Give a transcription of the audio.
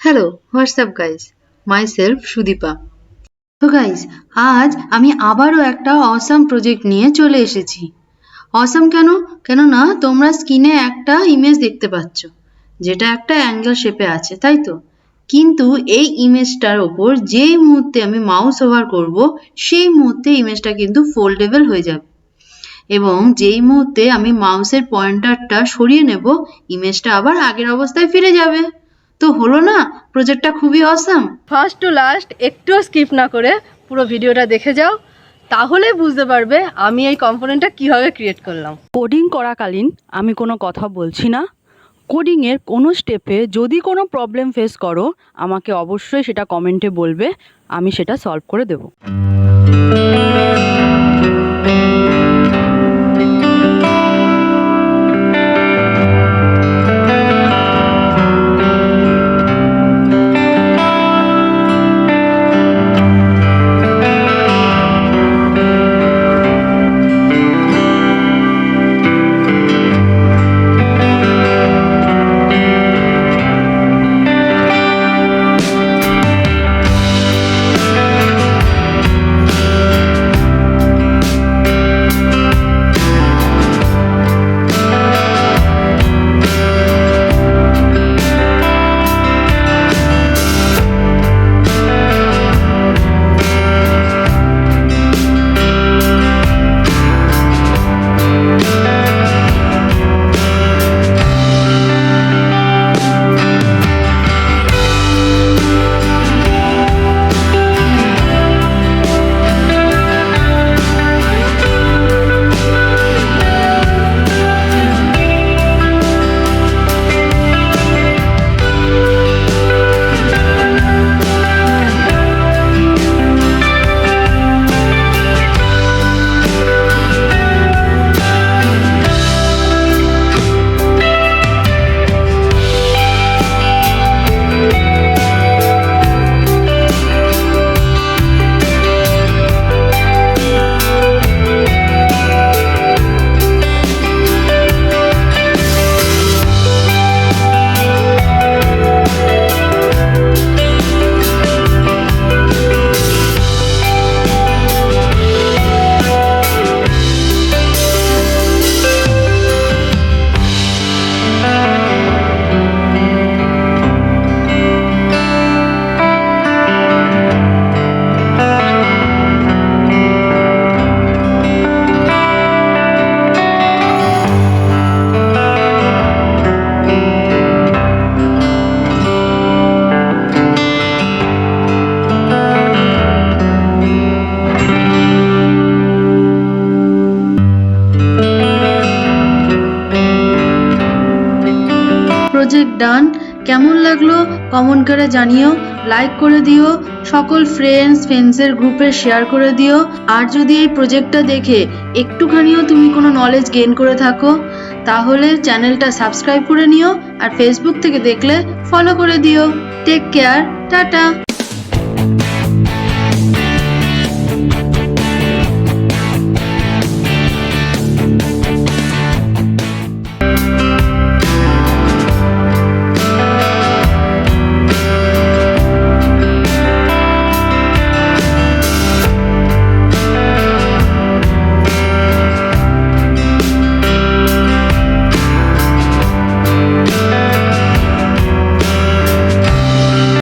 Hello, WhatsApp guys, myself Sudipa. তো guys, আজ আমি আবারও একটা অসাম প্রজেক্ট নিয়ে চলে এসেছি। অসাম কেননা তোমরা স্ক্রিনে একটা ইমেজ দেখতে পাচ্ছ, যেটা একটা অ্যাঙ্গেল শেপে আছে, তাই তো? কিন্তু এই ইমেজটার ওপর যেই মুহূর্তে আমি মাউস ওভার করব, সেই মুহূর্তে ইমেজটা কিন্তু ফোল্ডেবল হয়ে যাবে, এবং যেই মুহূর্তে আমি মাউসের পয়েন্টারটা সরিয়ে নেব, ইমেজটা আবার আগের অবস্থায় ফিরে যাবে। তো হলো না প্রজেক্টটা খুবই অসাম। ফার্স্ট টু লাস্ট একটুও স্কিপ না করে পুরো ভিডিওটা দেখে যাও, তাহলে বুঝতে পারবে আমি এই কম্পোনেন্টটা কিভাবে ক্রিয়েট করলাম। কোডিং করাকালীন আমি কোনো কথা বলছি না। কোডিংয়ের কোনো স্টেপে যদি কোনো প্রবলেম ফেস করো, আমাকে অবশ্যই সেটা কমেন্টে বলবে, আমি সেটা সলভ করে দেবো। প্রজেক্ট ডান। কেমন লাগলো কমেন্ট করে জানিও, লাইক করে দিও, সকল ফ্রেন্ডসের গ্রুপে শেয়ার করে দিও। আর যদি এই প্রজেক্টটা দেখে একটুখানিও তুমি কোনো নলেজ গেইন করে থাকো, তাহলে চ্যানেলটা সাবস্ক্রাইব করে নিও, আর ফেসবুক থেকে দেখলে ফলো করে দিও। Take care, tata.